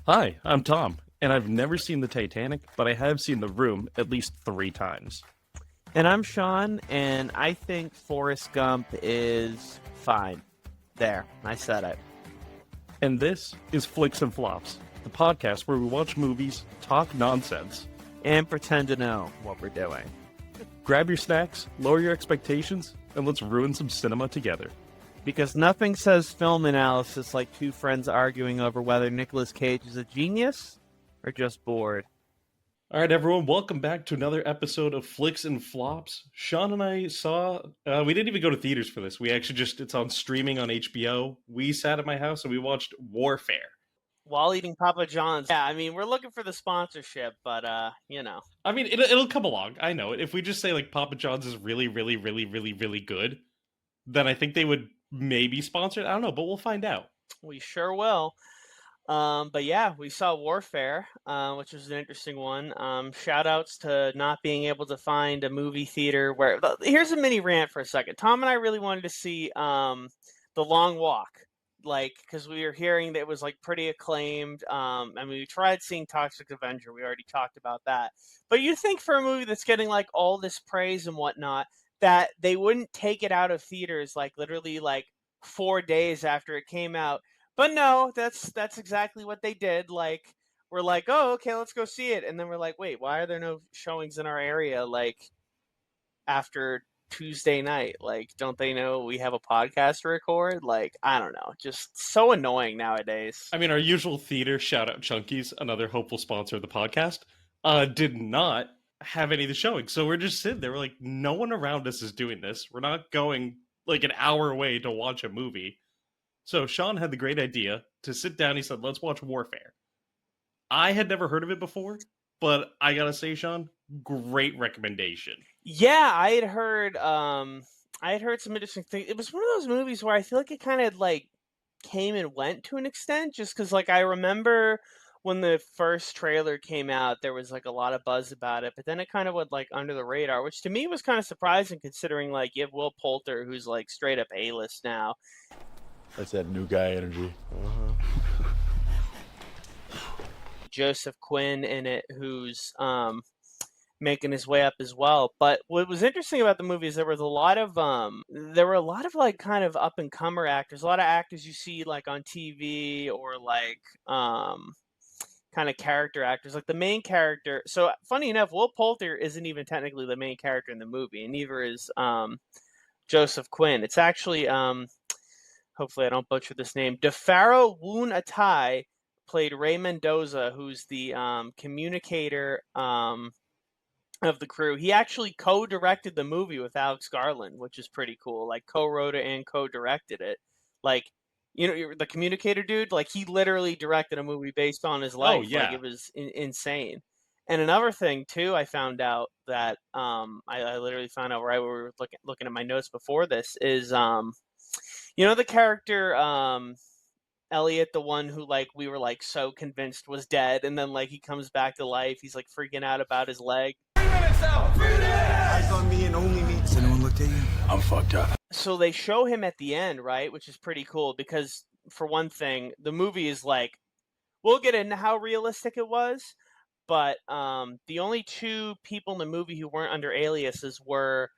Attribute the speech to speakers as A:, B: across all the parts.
A: Hi, I'm Tom, and I've never seen the Titanic, but I have seen The Room at least 3 times.
B: And I'm Sean, and I think Forrest Gump is fine. There, I said it.
A: And this is Flix and Flops, the podcast where we watch movies, talk nonsense.
B: And pretend to know what we're doing.
A: Grab your snacks, lower your expectations, and let's ruin some cinema together.
B: Because nothing says film analysis like two friends arguing over whether Nicolas Cage is a genius or just bored.
A: All right, everyone, welcome back to another episode of Flicks and Flops. Sean and I saw, we didn't even go to theaters for this. We actually it's on streaming on HBO. We sat at my house and we watched Warfare.
B: While eating Papa John's. Yeah, I mean, we're looking for the sponsorship, but, you know.
A: I mean, it'll come along. I know it. If we just say, like, Papa John's is really, really, really, really, really good, then I think they would maybe sponsor it. I don't know, but we'll find out.
B: We sure will. But yeah, we saw Warfare, which was an interesting one. Shout outs to not being able to find a movie theater where. Here's a mini rant for a second. Tom and I really wanted to see The Long Walk, like, because we were hearing that it was like pretty acclaimed. I mean, we tried seeing Toxic Avenger. We already talked about that. But you think for a movie that's getting like all this praise and whatnot, that they wouldn't take it out of theaters like literally like 4 days after it came out. But no, that's exactly what they did. Like, we're like, oh, okay, let's go see it, and then we're like, wait, why are there no showings in our area? Like, after Tuesday night, like, don't they know we have a podcast to record? Like, I don't know, just so annoying nowadays.
A: I mean, our usual theater, shout out Chunky's, another hopeful sponsor of the podcast, did not have any of the showings. So we're just sitting there. We're like, no one around us is doing this. We're not going like an hour away to watch a movie. So Sean had the great idea to sit down. He said, let's watch Warfare. I had never heard of it before, but I gotta say, Sean, great recommendation.
B: Yeah, I had heard some interesting things. It was one of those movies where I feel like it kind of like came and went to an extent, just because like I remember when the first trailer came out, there was like a lot of buzz about it, but then it kind of went like under the radar, which to me was kind of surprising considering like you have Will Poulter, who's like straight up A-list now.
C: That's that new guy energy.
B: Joseph Quinn in it, who's making his way up as well. But what was interesting about the movie is there were a lot of like kind of up and comer actors, a lot of actors you see like on TV or like kind of character actors, like the main character. So funny enough, Will Poulter isn't even technically the main character in the movie, and neither is Joseph Quinn. It's actually hopefully I don't butcher this name. DeFaro Woon Atai played Ray Mendoza, who's the communicator of the crew. He actually co-directed the movie with Alex Garland, which is pretty cool. Like co-wrote it and co-directed it. Like, you know, the communicator dude, like he literally directed a movie based on his life.
A: Oh, yeah.
B: Like it was insane. And another thing too, I found out that I literally found out right where we were looking at my notes before this is you know the character Elliot, the one who like we were like so convinced was dead, and then like he comes back to life. He's like freaking out about his leg.
D: 3 minutes out. 3 minutes. Eyes on me and only me. Has anyone looked at you? I'm fucked up.
B: So they show him at the end, right? Which is pretty cool because for one thing, the movie is like, we'll get into how realistic it was, but the only two people in the movie who weren't under aliases were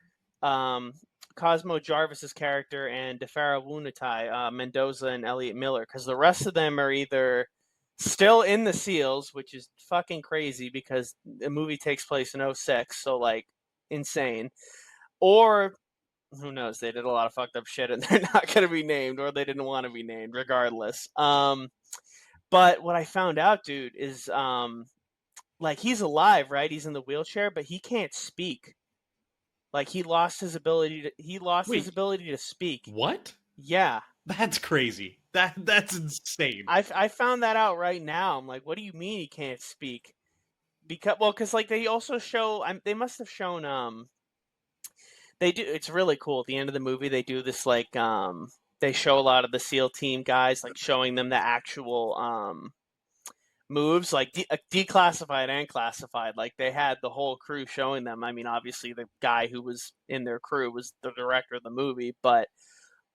B: Cosmo Jarvis's character and DeFaro Wunatai, Mendoza and Elliot Miller, because the rest of them are either still in the SEALs, which is fucking crazy because the movie takes place in '06, so like insane, or who knows, they did a lot of fucked up shit and they're not going to be named, or they didn't want to be named regardless. But what I found out, dude, is like he's alive, right? He's in the wheelchair, but he can't speak. Like he lost his ability to speak.
A: What?
B: Yeah.
A: That's crazy. That's insane.
B: I found that out right now. I'm like, what do you mean he can't speak? Because like they also show, they must have shown they do. It's really cool. At the end of the movie, they do this like they show a lot of the SEAL team guys, like showing them the actual moves, like declassified and classified. Like they had the whole crew showing them. I mean, obviously the guy who was in their crew was the director of the movie, but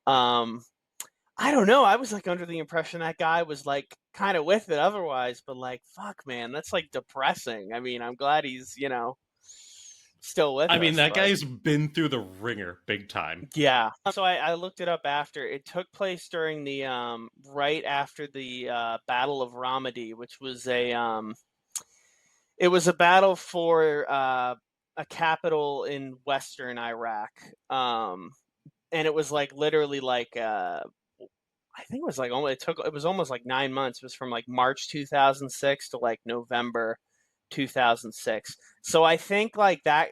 B: I don't know. I was like under the impression that guy was like kind of with it otherwise, but like, fuck, man, that's like depressing. I mean, I'm glad he's, still with
A: I mean,
B: us,
A: that
B: but
A: guy's been through the ringer big time.
B: yeah. So I looked it up after. It took place during the right after the Battle of Ramadi, which was it was a battle for a capital in western Iraq. And it was like literally like I think it was like it was almost like 9 months. It was from like March 2006 to like November 2006. So I think like that,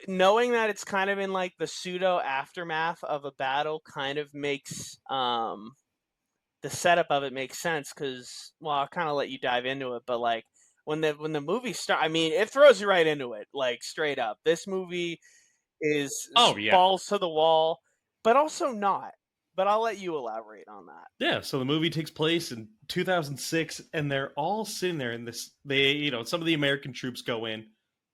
B: knowing that it's kind of in like the pseudo aftermath of a battle kind of makes the setup of it makes sense, because, well, I'll kind of let you dive into it, but like when the movie starts, I mean, it throws you right into it, like straight up. This movie is
A: Oh, yeah.
B: balls to the wall, but also not. But I'll let you elaborate on that.
A: Yeah, so the movie takes place in 2006, and they're all sitting there in this. They, some of the American troops go in,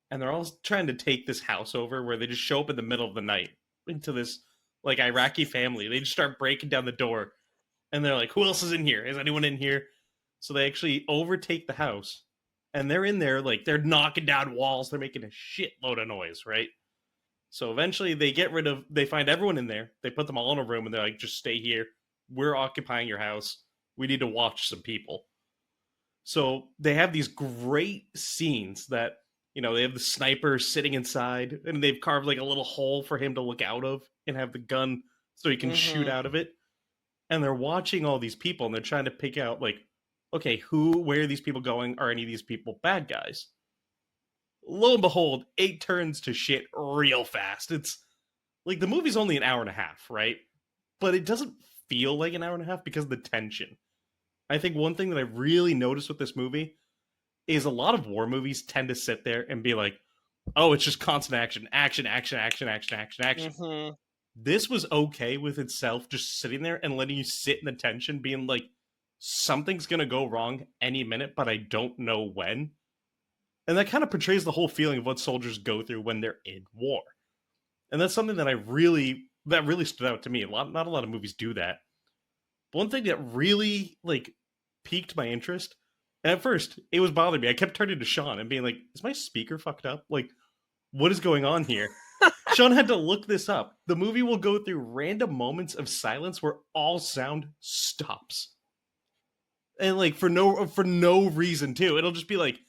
A: and they're all trying to take this house over, where they just show up in the middle of the night into this like Iraqi family. They just start breaking down the door, and they're like, "Who else is in here? Is anyone in here?" So they actually overtake the house, and they're in there like they're knocking down walls. They're making a shitload of noise, right? So eventually they find everyone in there. They put them all in a room and they're like, just stay here. We're occupying your house. We need to watch some people. So they have these great scenes that, they have the sniper sitting inside and they've carved like a little hole for him to look out of and have the gun so he can shoot out of it. And they're watching all these people and they're trying to pick out like, okay, where are these people going? Are any of these people bad guys? Lo and behold, it turns to shit real fast. It's like the movie's only an hour and a half, right? But it doesn't feel like an hour and a half because of the tension. I think one thing that I really noticed with this movie is a lot of war movies tend to sit there and be like, oh, it's just constant action, action, action, action, action, action, action.
B: Mm-hmm.
A: This was okay with itself, just sitting there and letting you sit in the tension, being like, something's going to go wrong any minute, but I don't know when. And that kind of portrays the whole feeling of what soldiers go through when they're in war. And that's something that really stood out to me. Not a lot of movies do that. But one thing that really piqued my interest, and at first it was bothering me. I kept turning to Sean and being like, is my speaker fucked up? Like, what is going on here? Sean had to look this up. The movie will go through random moments of silence where all sound stops. And for no reason too. It'll just be like,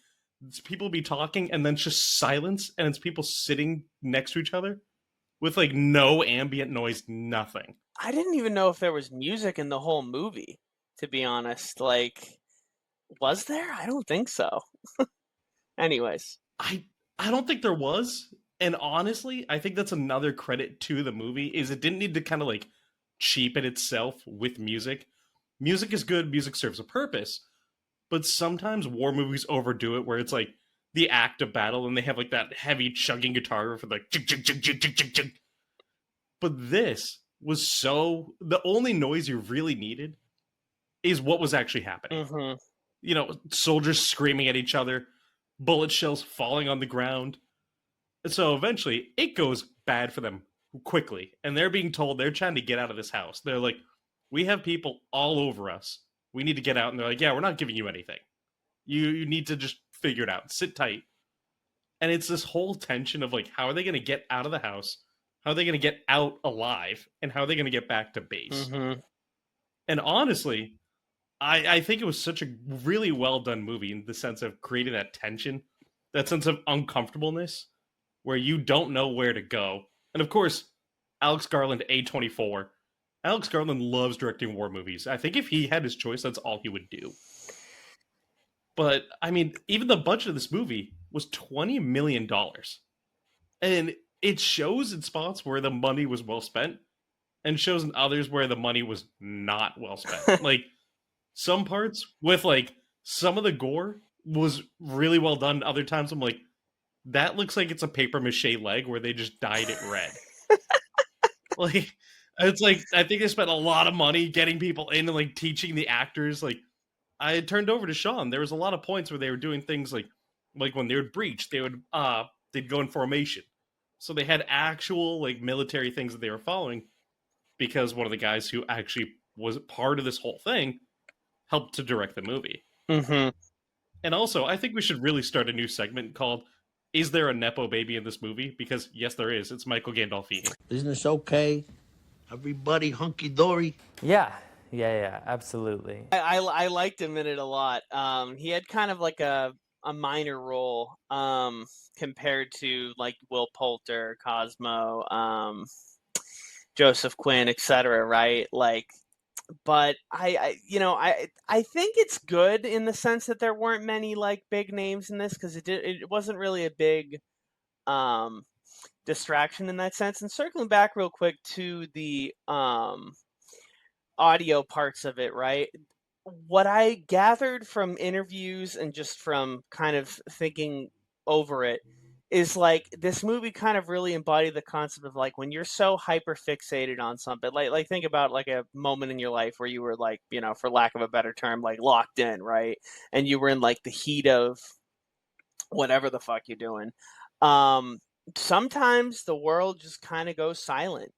A: people be talking and then it's just silence, and it's people sitting next to each other with no ambient noise, nothing.
B: I didn't even know if there was music in the whole movie, to be honest. Was there? I don't think so. Anyways,
A: I don't think there was, and honestly, I think that's another credit to the movie, is it didn't need to kind of cheapen itself with music. Music is good, music serves a purpose. But sometimes war movies overdo it, where it's the act of battle and they have that heavy chugging guitar for chug, chug, chug, chug, chug, chug, chug. But this was the only noise you really needed is what was actually happening.
B: mm-hmm.
A: Soldiers screaming at each other, bullet shells falling on the ground. And so eventually it goes bad for them quickly. And they're being told they're trying to get out of this house. They're like, we have people all over us. We need to get out. And they're like, yeah, we're not giving you anything. You need to just figure it out. Sit tight. And it's this whole tension of how are they going to get out of the house? How are they going to get out alive? And how are they going to get back to base?
B: Mm-hmm.
A: And honestly, I think it was such a really well done movie in the sense of creating that tension, that sense of uncomfortableness where you don't know where to go. And of course, Alex Garland, A24. Alex Garland loves directing war movies. I think if he had his choice, that's all he would do. But, I mean, even the budget of this movie was $20 million. And it shows in spots where the money was well spent, and shows in others where the money was not well spent. Some parts with, some of the gore was really well done. Other times I'm like, that looks like it's a paper mache leg where they just dyed it red. It's I think they spent a lot of money getting people in and teaching the actors. I had turned over to Sean. There was a lot of points where they were doing things like when they would breach, they'd go in formation. So they had actual military things that they were following, because one of the guys who actually was part of this whole thing helped to direct the movie.
B: Mm-hmm.
A: And also, I think we should really start a new segment called "Is there a nepo baby in this movie?" Because yes, there is. It's Michael Gandolfini.
E: Isn't this okay? Everybody hunky dory.
F: Yeah, absolutely.
B: I liked him in it a lot. He had kind of like a minor role compared to like Will Poulter, Cosmo, Joseph Quinn, etc. Right? Like, but I think it's good in the sense that there weren't many like big names in this because it wasn't really a big distraction in that sense. And circling back real quick to the audio parts of it, right? What I gathered from interviews and just from kind of thinking over it is like this movie kind of really embodied the concept of like when you're so hyper fixated on something, like think about like a moment in your life where you were like, for lack of a better term, like locked in, right? And you were in like the heat of whatever the fuck you're doing. Sometimes the world just kind of goes silent,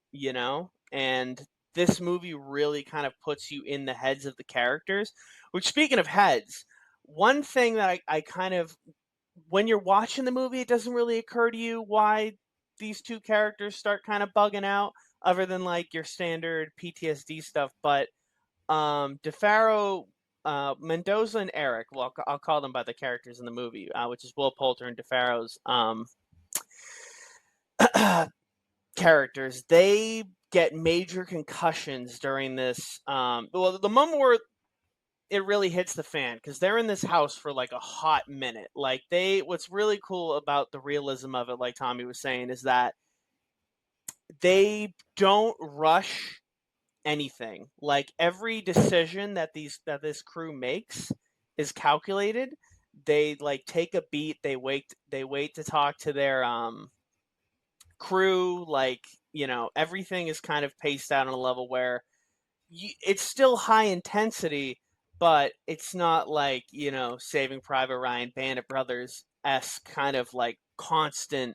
B: and this movie really kind of puts you in the heads of the characters. Which, speaking of heads, one thing that I kind of, when you're watching the movie, it doesn't really occur to you why these two characters start kind of bugging out, other than like your standard PTSD stuff. But DeFaro, Mendoza, and Eric, well, I'll call them by the characters in the movie, which is Will Poulter and DeFaro's characters. They get major concussions during this. The moment where it really hits the fan, because they're in this house for like a hot minute. Like what's really cool about the realism of it, like Tommy was saying, is that they don't rush anything. Like every decision that this crew makes is calculated. They like take a beat. They wait to talk to their crew. Like, everything is kind of paced out on a level where it's still high intensity, but it's not like, Saving Private Ryan, Band of Brothers-esque kind of like constant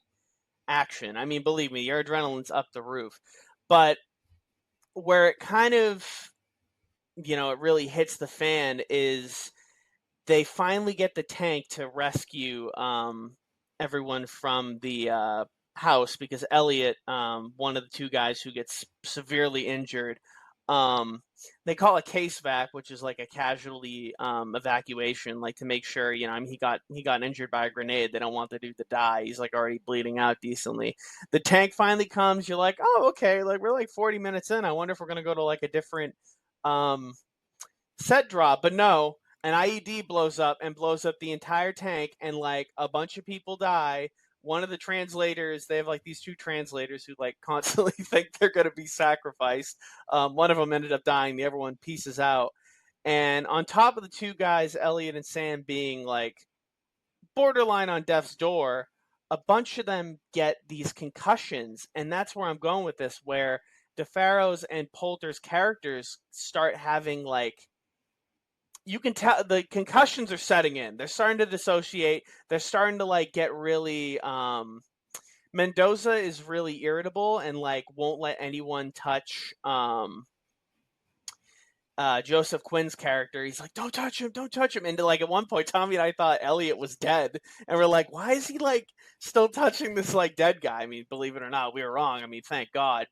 B: action. I mean, believe me, your adrenaline's up the roof. But where it kind of, it really hits the fan is they finally get the tank to rescue everyone from the house, because Elliot, one of the two guys who gets severely injured, they call it case vac, which is like a casualty evacuation, like to make sure, I mean, he got injured by a grenade. They don't want the dude to die. He's like already bleeding out decently. The tank finally comes. You're like, oh, okay, like we're like 40 minutes in. I wonder if we're gonna go to like a different set drop. But no, an IED blows up the entire tank, and like a bunch of people die. One of the translators, they have like these two translators who like constantly think they're going to be sacrificed. One of them ended up dying. The other one pieces out. And on top of the two guys, Elliot and Sam, being like borderline on death's door, a bunch of them get these concussions. And that's where I'm going with this, where DeFaro's and Poulter's characters start having like, you can tell the concussions are setting in. They're starting to dissociate. They're starting to like get really Mendoza is really irritable and like won't let anyone touch Joseph Quinn's character. He's like, don't touch him. And like at one point, Tommy and I thought Elliot was dead, and we're like, why is he like still touching this like dead guy? I mean, believe it or not, we were wrong. I mean, thank God.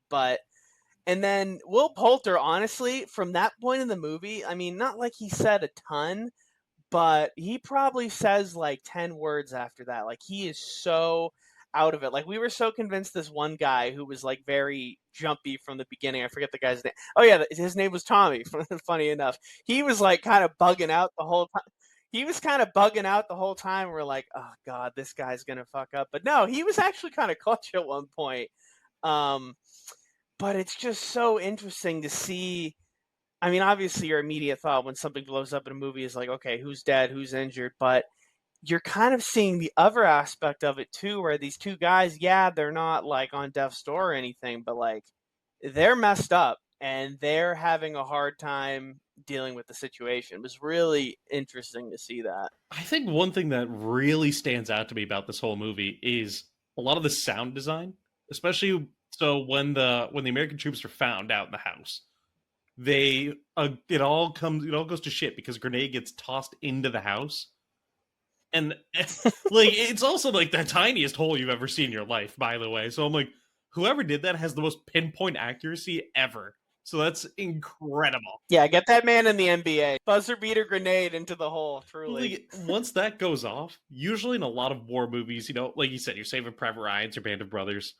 B: And then Will Poulter, honestly, from that point in the movie, I mean, not like he said a ton, but he probably says like 10 words after that. Like, he is so out of it. Like, we were so convinced this one guy who was like very jumpy from the beginning. I forget the guy's name. Oh, yeah, his name was Tommy, funny enough. He was like kind of bugging out the whole time. We're like, oh, God, this guy's going to fuck up. But no, he was actually kind of clutch at one point. But it's just so interesting to see. I mean, obviously, your immediate thought when something blows up in a movie is like, okay, who's dead, who's injured? But you're kind of seeing the other aspect of it, too, where these two guys, yeah, they're not like on death's door or anything, but like they're messed up and they're having a hard time dealing with the situation. It was really interesting to see that.
A: I think one thing that really stands out to me about this whole movie is a lot of the sound design, especially. So when the American troops are found out in the house, it all goes to shit because a grenade gets tossed into the house, and like it's also like the tiniest hole you've ever seen in your life, by the way. So I'm like, whoever did that has the most pinpoint accuracy ever. So that's incredible.
B: Yeah, get that man in the NBA. Buzzer beater grenade into the hole, truly.
A: Like, once that goes off, usually in a lot of war movies, like you said, you're Saving Private Ryan's or Band of Brothers.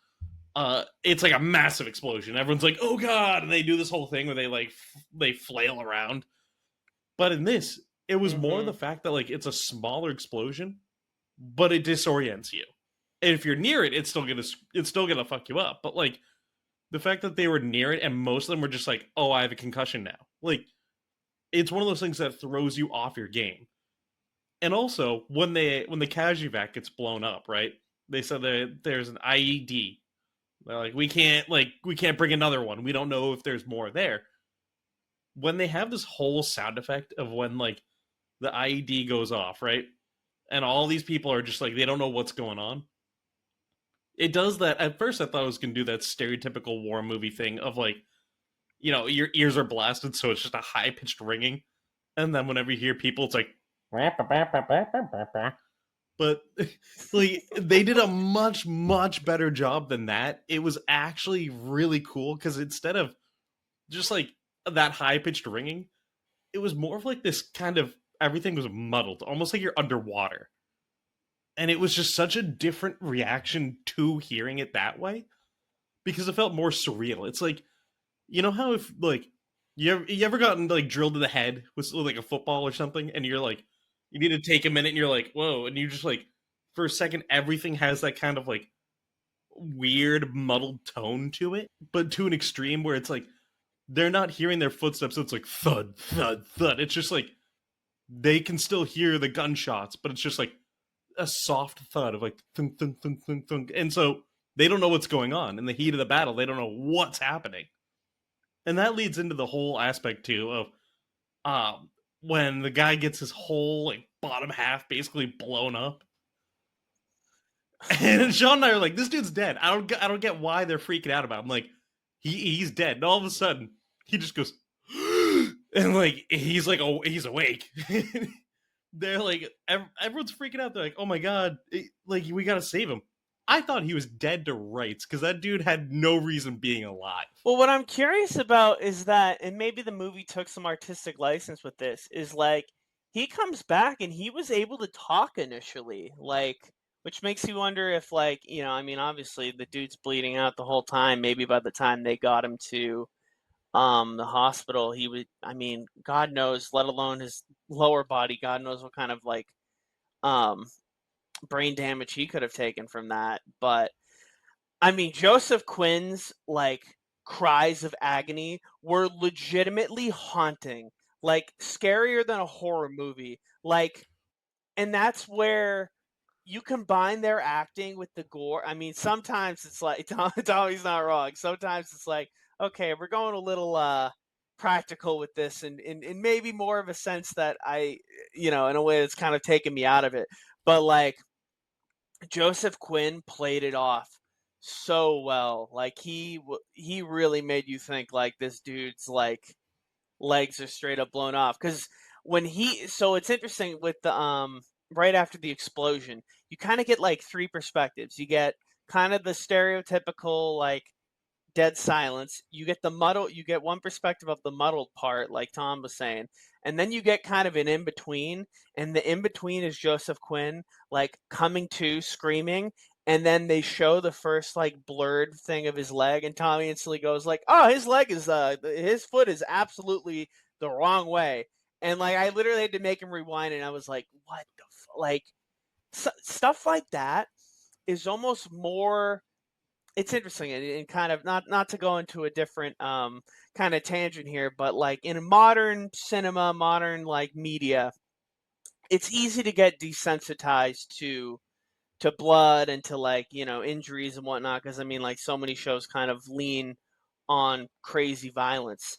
A: It's like a massive explosion. Everyone's like, "Oh God!" and they do this whole thing where they flail around. But in this, it was more the fact that like it's a smaller explosion, but it disorients you. And if you're near it, it's still gonna fuck you up. But like the fact that they were near it and most of them were just like, "Oh, I have a concussion now." Like it's one of those things that throws you off your game. And also when the Cash-Evac gets blown up, right? They said that there's an IED. They're like, we can't bring another one. We don't know if there's more there. When they have this whole sound effect of when like the IED goes off, right? And all these people are just like, they don't know what's going on. It does that. At first I thought it was going to do that stereotypical war movie thing of like, your ears are blasted, so it's just a high-pitched ringing. And then whenever you hear people, it's like, but like they did a much, much better job than that. It was actually really cool because instead of just like that high-pitched ringing, it was more of like this kind of, everything was muddled, almost like you're underwater. And it was just such a different reaction to hearing it that way because it felt more surreal. It's like, you know how if like you ever gotten like drilled in the head with like a football or something, and you're like, you need to take a minute, and you're like, whoa, and you just like for a second everything has that kind of like weird muddled tone to it, but to an extreme where it's like they're not hearing their footsteps, so it's like thud, thud, thud. It's just like they can still hear the gunshots, but it's just like a soft thud of like thunk, thunk, thunk, thunk, thunk. And so they don't know what's going on. In the heat of the battle, they don't know what's happening. And that leads into the whole aspect too of when the guy gets his whole like bottom half basically blown up. And Sean and I are like, this dude's dead. I don't get why they're freaking out about him. Like, he's dead. And all of a sudden, he just goes, and like he's like, oh, he's awake. They're like, everyone's freaking out. They're like, oh my God, like we gotta save him. I thought he was dead to rights because that dude had no reason being alive.
B: Well, what I'm curious about is that, and maybe the movie took some artistic license with this, is like he comes back and he was able to talk initially, like, which makes you wonder if, like, I mean, obviously the dude's bleeding out the whole time. Maybe by the time they got him to the hospital, he would, I mean, God knows, let alone his lower body, God knows what kind of like brain damage he could have taken from that. But I mean, Joseph Quinn's like cries of agony were legitimately haunting, like scarier than a horror movie. Like, and that's where you combine their acting with the gore. I mean, sometimes it's like Tommy's not wrong. Sometimes it's like, okay, we're going a little practical with this, and maybe more of a sense that I, in a way that's kind of taken me out of it. But like Joseph Quinn played it off so well. Like he really made you think like this dude's like legs are straight up blown off. Because so it's interesting with the right after the explosion, you kind of get like three perspectives. You get kind of the stereotypical like dead silence. You get one perspective of the muddled part, like Tom was saying, and then you get kind of an in between, and the in between is Joseph Quinn like coming to, screaming, and then they show the first like blurred thing of his leg, and Tommy instantly goes like, "Oh, his foot is absolutely the wrong way," and like I literally had to make him rewind, and I was like, "What the like?" Stuff like that is almost more. It's interesting and kind of not to go into a different kind of tangent here, but like in modern cinema, modern like media, it's easy to get desensitized to blood and to like injuries and whatnot, because I mean like so many shows kind of lean on crazy violence.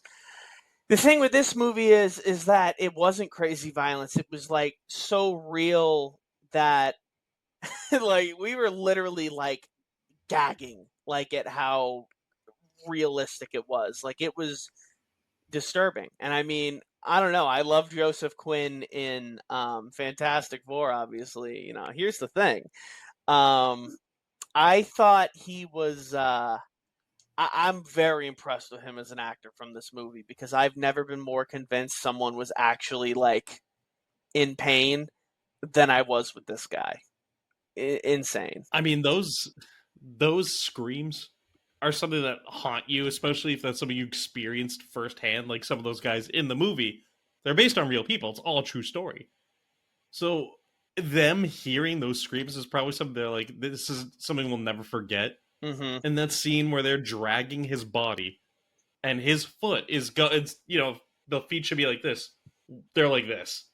B: The thing with this movie is that it wasn't crazy violence. It was like so real that like we were literally like gagging like at how realistic it was. Like it was disturbing. And I mean, I don't know. I love Joseph Quinn in Fantastic Four, obviously. You know, here's the thing. I thought he was. I'm very impressed with him as an actor from this movie because I've never been more convinced someone was actually like in pain than I was with this guy. Insane.
A: I mean, those screams are something that haunt you, especially if that's something you experienced firsthand. Like some of those guys in the movie, they're based on real people. It's all a true story. So them hearing those screams is probably something they're like, this is something we'll never forget.
B: Mm-hmm.
A: And that scene where they're dragging his body, and his foot is it's, you know, the feet should be like this. They're like this,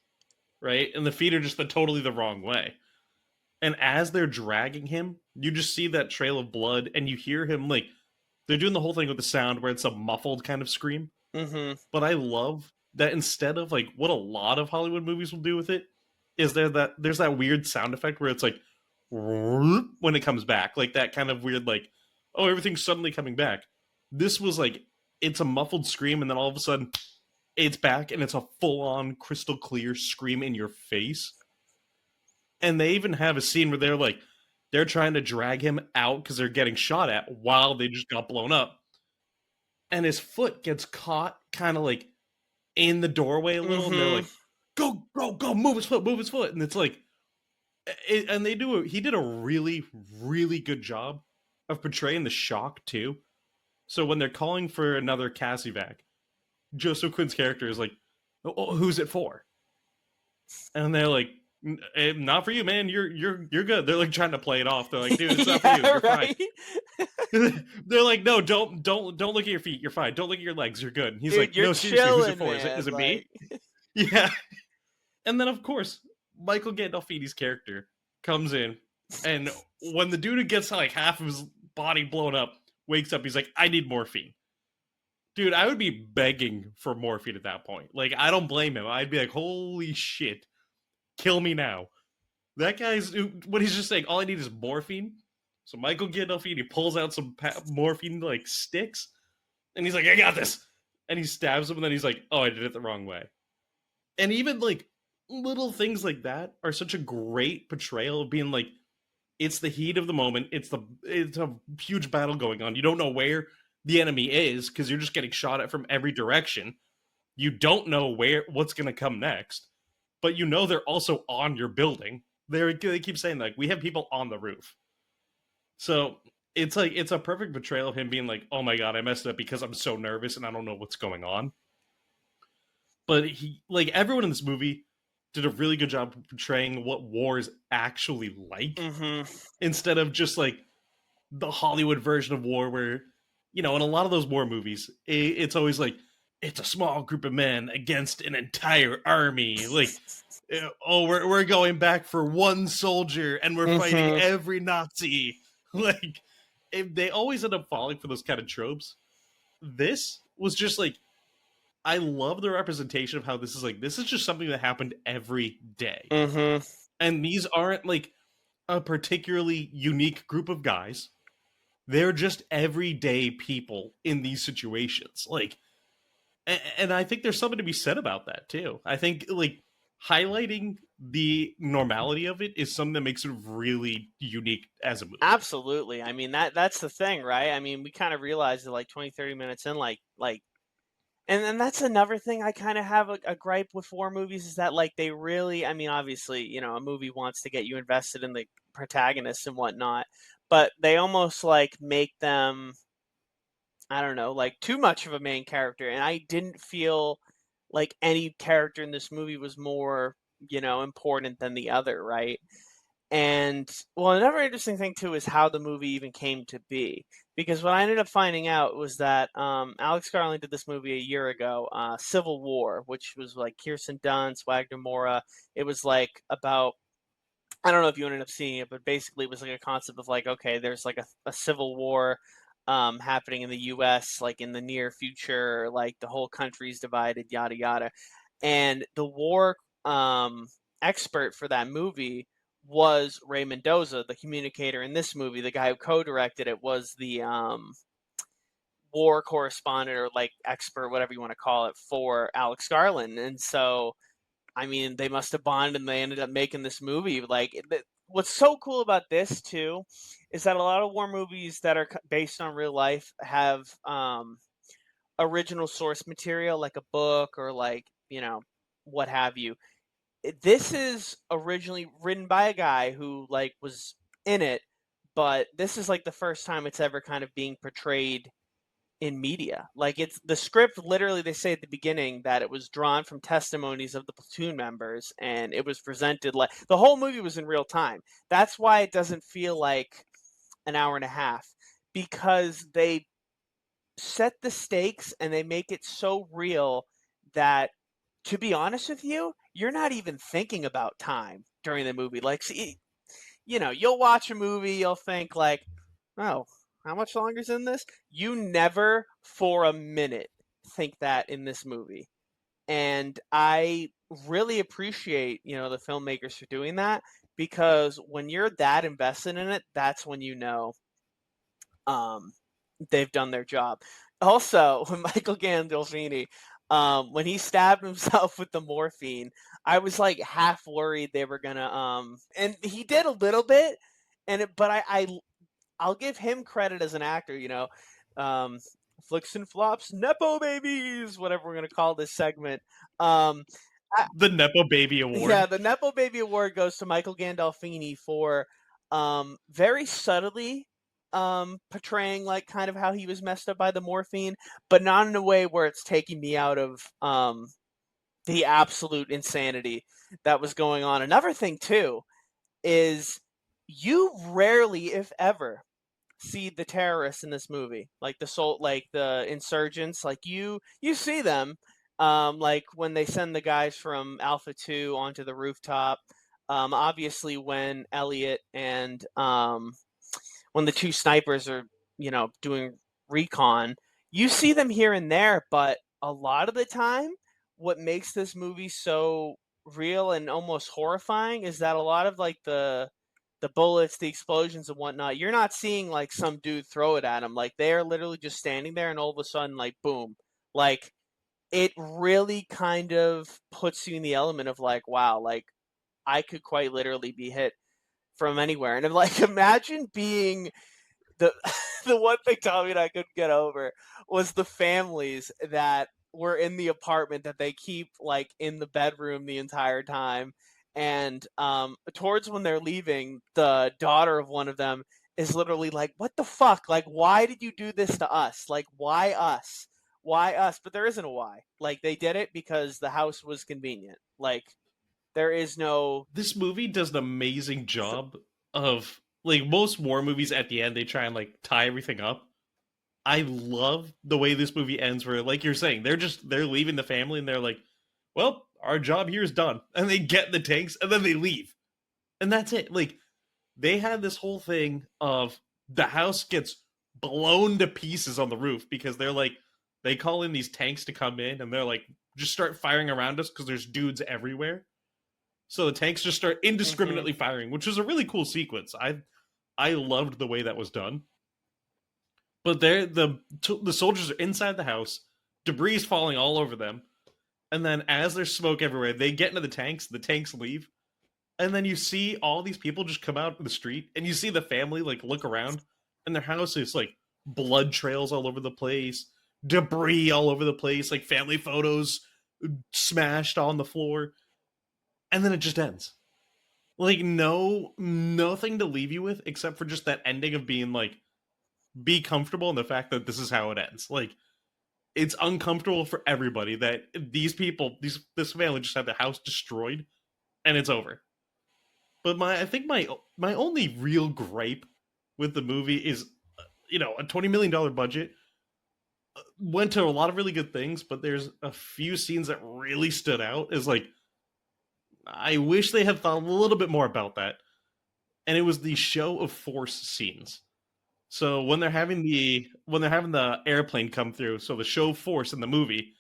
A: right? And the feet are just totally the wrong way. And as they're dragging him, you just see that trail of blood, and you hear him like they're doing the whole thing with the sound where it's a muffled kind of scream.
B: Mm-hmm.
A: But I love that instead of like what a lot of Hollywood movies will do with it, is there's that weird sound effect where it's like when it comes back, like that kind of weird like, oh, everything's suddenly coming back. This was like it's a muffled scream, and then all of a sudden it's back, and it's a full-on crystal clear scream in your face. And they even have a scene where they're trying to drag him out because they're getting shot at while they just got blown up. And his foot gets caught kind of like in the doorway a little, and they're like, go, move his foot. And it's like, and he did a really, really good job of portraying the shock too. So when they're calling for another Cassivac, Joseph Quinn's character is like, oh, who's it for? And they're like, not for you, man. You're good. They're like trying to play it off. They're like, dude, it's not for you. You're fine. They're like, no, don't look at your feet. You're fine. Don't look at your legs. You're good. And he's
B: Dude,
A: like, no, seriously, who's it for?
B: Man,
A: Is it me? Yeah. And then of course, Michael Gandolfini's character comes in, and when the dude who gets like half of his body blown up wakes up, he's like, I need morphine. Dude, I would be begging for morphine at that point. Like, I don't blame him. I'd be like, holy shit, kill me now. That guy's, what he's just saying, all I need is morphine. So Michael Gandolfini pulls out some morphine, like, sticks, and he's like, I got this. And he stabs him, and then he's like, oh, I did it the wrong way. And even, like, little things like that are such a great portrayal of being like, it's the heat of the moment. It's a huge battle going on. You don't know where the enemy is because you're just getting shot at from every direction. You don't know what's going to come next, but you know they're also on your building. They keep saying like, we have people on the roof. So it's like, it's a perfect portrayal of him being like, oh my God, I messed up because I'm so nervous and I don't know what's going on. But he, like, everyone in this movie did a really good job portraying what war is actually like, instead of just like the Hollywood version of war where, you know, in a lot of those war movies, it's always like, it's a small group of men against an entire army. Like, oh, we're going back for one soldier and we're fighting every Nazi. Like, they always end up falling for those kind of tropes. This was just like, I love the representation of how this is just something that happened every day. And these aren't like a particularly unique group of guys. They're just everyday people in these situations. Like, and I think there's something to be said about that too. I think like highlighting the normality of it is something that makes it really unique as a movie.
B: Absolutely. I mean, that's the thing, right? I mean, we kind of realized that like 20, 30 minutes in, like, and then that's another thing I kind of have a gripe with war movies is that like they really, I mean, obviously, you know, a movie wants to get you invested in the protagonists and whatnot, but they almost like make them, I don't know, like too much of a main character. And I didn't feel like any character in this movie was more, you know, important than the other, right? And well, another interesting thing too is how the movie even came to be. Because what I ended up finding out was that Alex Garland did this movie a year ago, Civil War, which was like Kirsten Dunst, Wagner Moura. It was like about, I don't know if you ended up seeing it, but basically it was like a concept of like, okay, there's like a civil war happening in the U.S. like in the near future, like the whole country's divided, yada yada. And the war expert for that movie was Ray Mendoza, the communicator in this movie. The guy who co-directed it was the war correspondent or like expert, whatever you want to call it, for Alex Garland. And so, I mean, they must have bonded and they ended up making this movie. Like, what's so cool about this too is that a lot of war movies that are based on real life have original source material, like a book or like, you know, what have you. This is originally written by a guy who like was in it, but this is like the first time it's ever kind of being portrayed in media. Like, it's the script, literally they say at the beginning that it was drawn from testimonies of the platoon members and it was presented like the whole movie was in real time. That's why it doesn't feel like an hour and a half, because they set the stakes and they make it so real that, to be honest with you, you're not even thinking about time during the movie. Like, see, you know, you'll watch a movie, you'll think like, oh, how much longer is in this? You never for a minute think that in this movie. And I really appreciate, you know, the filmmakers for doing that, because when you're that invested in it, that's when you know they've done their job. Also, when Michael Gandolfini, when he stabbed himself with the morphine, I was like half worried they were gonna and he did a little bit, but I'll give him credit as an actor, you know. Flicks and flops, nepo babies, whatever we're gonna call this segment. Um,
A: The Nepo Baby Award.
B: yeah, the nepo baby award goes to Michael Gandolfini for very subtly portraying like kind of how he was messed up by the morphine, but not in a way where it's taking me out of the absolute insanity that was going on. Another thing too is you rarely, if ever, see the terrorists in this movie, like the insurgents. Like you see them, like when they send the guys from Alpha 2 onto the rooftop. Obviously, when Elliot and when the two snipers are, you know, doing recon, you see them here and there, but a lot of the time, what makes this movie so real and almost horrifying is that a lot of like the bullets, the explosions and whatnot, you're not seeing like some dude throw it at them. Like, they are literally just standing there and all of a sudden, like, boom. Like, it really kind of puts you in the element of like, wow, like I could quite literally be hit from anywhere. And I'm like, imagine being the the one thing Tommy and I couldn't get over was the families that were in the apartment that they keep like in the bedroom the entire time. And towards when they're leaving, the daughter of one of them is literally like, what the fuck? Like, why did you do this to us? Like, why us? Why us? But there isn't a why. Like, they did it because the house was convenient. Like, there is no.
A: This movie does an amazing job of, like, most war movies at the end, they try and like tie everything up. I love the way this movie ends, where, like you're saying, they're leaving the family and they're like, well, our job here is done. And they get in the tanks and then they leave. And that's it. Like, they had this whole thing of the house gets blown to pieces on the roof because they're like, they call in these tanks to come in and they're like, just start firing around us because there's dudes everywhere. So the tanks just start indiscriminately firing, which was a really cool sequence. I loved the way that was done. But the soldiers are inside the house, debris is falling all over them, and then as there's smoke everywhere, they get into the tanks leave, and then you see all these people just come out in the street, and you see the family like look around, and their house is like blood trails all over the place, debris all over the place, like family photos smashed on the floor, and then it just ends. Like, nothing to leave you with except for just that ending of being like, be comfortable in the fact that this is how it ends. Like, it's uncomfortable for everybody that these people, this family just had their house destroyed, and it's over. But I think my only real gripe with the movie is, you know, a $20 million budget went to a lot of really good things, but there's a few scenes that really stood out. Is like, I wish they had thought a little bit more about that. And it was the show of force scenes. So when they're having the airplane come through, so the show of force in the movie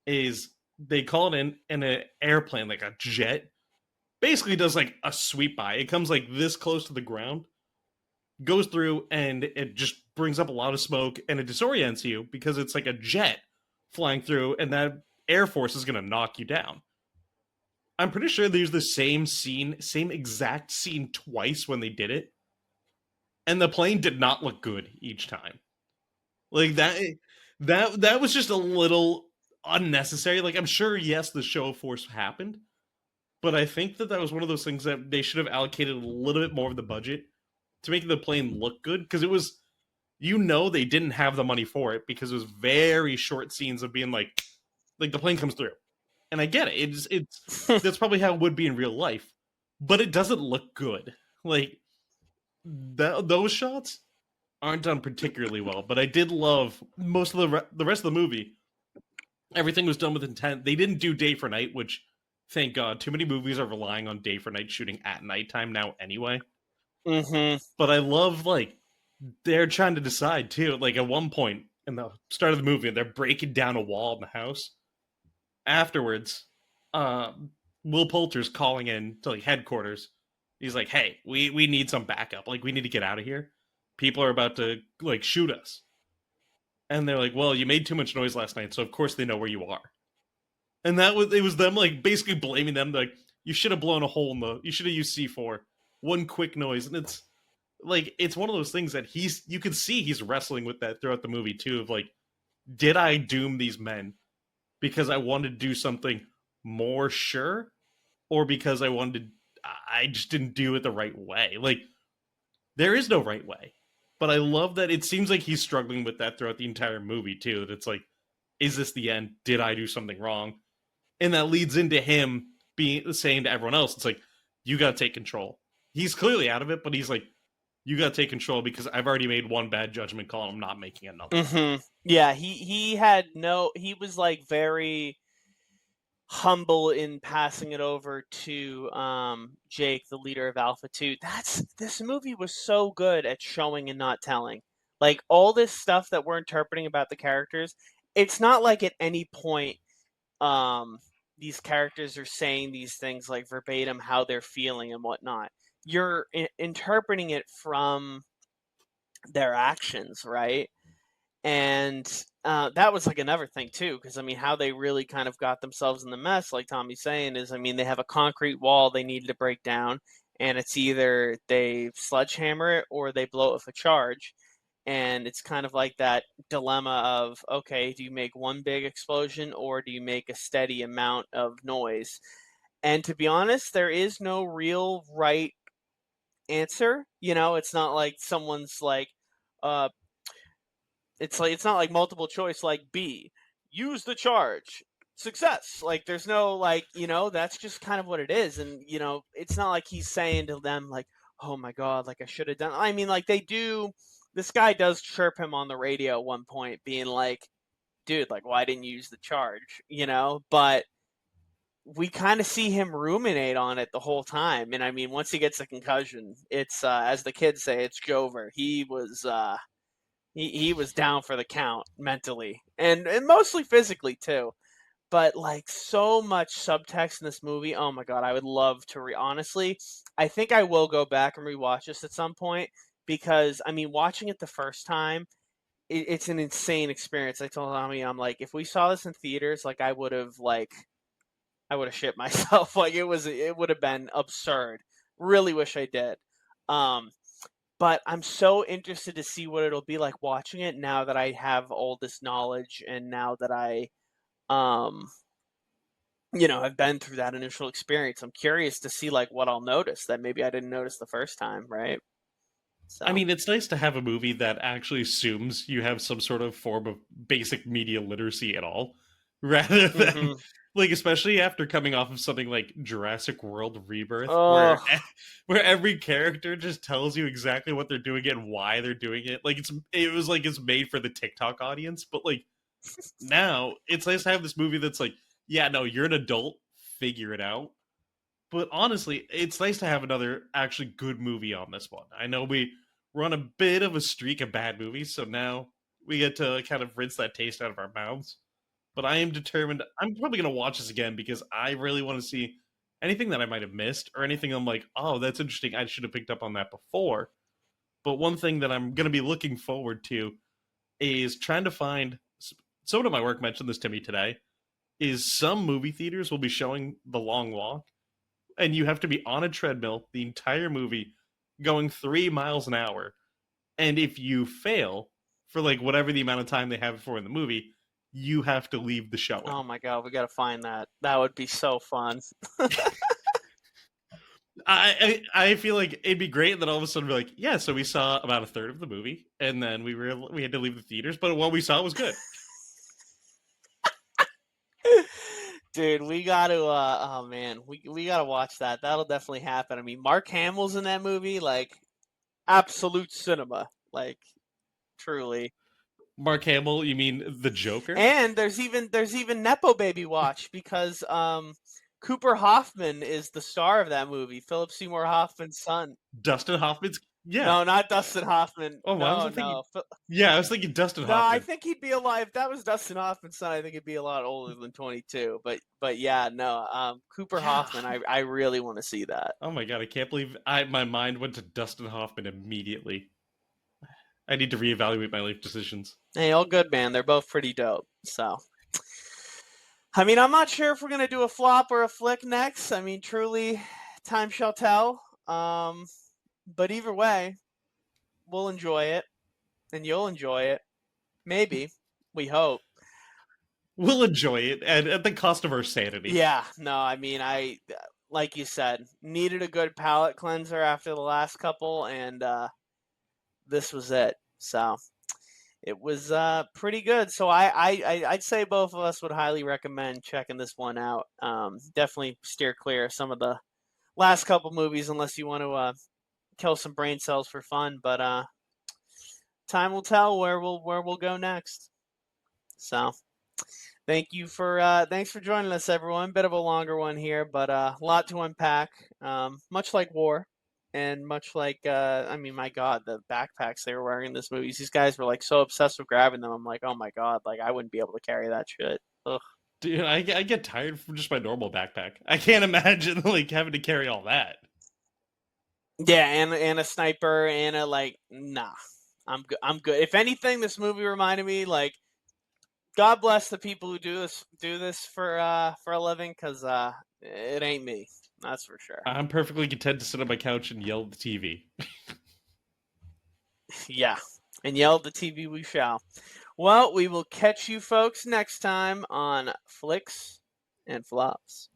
A: is they call it in an airplane, like a jet, basically does like a sweep by. It comes like this close to the ground, goes through and it just brings up a lot of smoke and it disorients you because it's like a jet flying through and that air force is going to knock you down. I'm pretty sure they used the same exact scene twice when they did it, and the plane did not look good each time. Like that was just a little unnecessary. Like I'm sure, yes, the show of force happened, but I think that was one of those things that they should have allocated a little bit more of the budget to make the plane look good, because it was, they didn't have the money for it because it was very short scenes of being like the plane comes through. And I get it. It's that's probably how it would be in real life, but it doesn't look good. Like those shots aren't done particularly well. But I did love most of the rest of the movie. Everything was done with intent. They didn't do day for night, which, thank God, too many movies are relying on day for night shooting at nighttime now anyway.
B: Mm-hmm.
A: But I love, like, they're trying to decide too. Like at one point in the start of the movie, they're breaking down a wall in the house. Afterwards, Will Poulter's calling in to like headquarters. He's like, "Hey, we need some backup. Like, we need to get out of here. People are about to like shoot us." And they're like, "Well, you made too much noise last night, so of course they know where you are." And it was them like basically blaming them, like, "You should have blown a hole you should have used C4. One quick noise." And it's like, it's one of those things that you can see he's wrestling with that throughout the movie too, of like, did I doom these men because I wanted to do something more sure, or because I just didn't do it the right way? Like, there is no right way. But I love that it seems like he's struggling with that throughout the entire movie too. That it's like, is this the end? Did I do something wrong? And that leads into him saying to everyone else, it's like, you got to take control. He's clearly out of it, but he's like, you got to take control because I've already made one bad judgment call and I'm not making another.
B: Mm-hmm. Yeah, he was like very humble in passing it over to Jake, the leader of Alpha 2. This movie was so good at showing and not telling. Like, all this stuff that we're interpreting about the characters, it's not like at any point these characters are saying these things like verbatim how they're feeling and whatnot. You're interpreting it from their actions, right? And that was like another thing too, because I mean, how they really kind of got themselves in the mess, like Tommy's saying, is, I mean, they have a concrete wall they needed to break down, and it's either they sledgehammer it or they blow it with a charge. And it's kind of like that dilemma of, okay, do you make one big explosion or do you make a steady amount of noise? And to be honest, there is no real right answer. It's not like someone's like, it's not like multiple choice like B, use the charge, success. Like, there's no like, that's just kind of what it is. And it's not like he's saying to them like, oh my God, like I should have done. I mean, like, this guy does chirp him on the radio at one point being like, dude, like, why didn't you use the charge? But we kind of see him ruminate on it the whole time. And I mean, once he gets the concussion, it's as the kids say, it's Jover. He was he was down for the count mentally and mostly physically too. But like, so much subtext in this movie. Oh my God, I would love to honestly, I think I will go back and rewatch this at some point, because I mean, watching it the first time, it's an insane experience. I told Tommy, I'm like, if we saw this in theaters, like I would have shit myself. Like, it would have been absurd. Really wish I did. But I'm so interested to see what it'll be like watching it now that I have all this knowledge, and now that I, I've been through that initial experience. I'm curious to see like what I'll notice that maybe I didn't notice the first time, right? So.
A: I mean, it's nice to have a movie that actually assumes you have some sort of form of basic media literacy at all, rather than like, especially after coming off of something like Jurassic World Rebirth, where every character just tells you exactly what they're doing and why they're doing it. Like, it's made for the TikTok audience, but like, now it's nice to have this movie that's like, yeah, no, you're an adult, figure it out. But honestly, it's nice to have another actually good movie on this one. I know we're on a bit of a streak of bad movies, so now we get to kind of rinse that taste out of our mouths. But I am determined. I'm probably going to watch this again because I really want to see anything that I might have missed, or anything I'm like, oh, that's interesting, I should have picked up on that before. But one thing that I'm going to be looking forward to is trying to find. Someone at my work mentioned this to me today. Is some movie theaters will be showing The Long Walk, and you have to be on a treadmill the entire movie, going 3 miles an hour. And if you fail for like whatever the amount of time they have it for in the movie, you have to leave the showing.
B: Oh my god, we got to find that. That would be so fun.
A: I feel like it'd be great that all of a sudden be like, yeah, so we saw about a third of the movie, and then we had to leave the theaters, but what we saw was good.
B: Dude, we got to oh man, we got to watch that. That'll definitely happen. I mean, Mark Hamill's in that movie, like absolute cinema, like truly.
A: Mark Hamill, you mean the Joker?
B: And there's even Nepo Baby watch because Cooper Hoffman is the star of that movie, Philip Seymour Hoffman's son.
A: Dustin Hoffman's
B: No, not Dustin Hoffman.
A: Oh, I was thinking. Yeah, I was thinking Dustin
B: No,
A: Hoffman.
B: I think he'd be alive. If that was Dustin Hoffman's son, I think he'd be a lot older than 22. But yeah, no. Cooper Hoffman, I really want to see that.
A: Oh my god, I can't believe my mind went to Dustin Hoffman immediately. I need to reevaluate my life decisions.
B: Hey, all good, man. They're both pretty dope. So, I mean, I'm not sure if we're gonna do a flop or a flick next. I mean, truly, time shall tell. But either way, we'll enjoy it, and you'll enjoy it. Maybe. We hope.
A: We'll enjoy it at the cost of our sanity.
B: Yeah. No, I mean, like you said, needed a good palate cleanser after the last couple, and this was it. So it was pretty good. So I'd say both of us would highly recommend checking this one out. Definitely steer clear of some of the last couple movies unless you want to kill some brain cells for fun. But time will tell where we'll go next. So thanks for joining us, everyone. Bit of a longer one here, but a lot to unpack. Much like War. And much like, I mean, my God, the backpacks they were wearing in this movie, these guys were like so obsessed with grabbing them. I'm like, oh my God, like I wouldn't be able to carry that shit. Ugh.
A: Dude, I get tired from just my normal backpack. I can't imagine like having to carry all that.
B: Yeah, and a sniper and a nah, I'm good. If anything, this movie reminded me like, God bless the people who do this for a living, because it ain't me. That's for sure.
A: I'm perfectly content to sit on my couch and yell at the TV.
B: Yeah, and yell at the TV we shall. Well, we will catch you folks next time on Flix and Flops.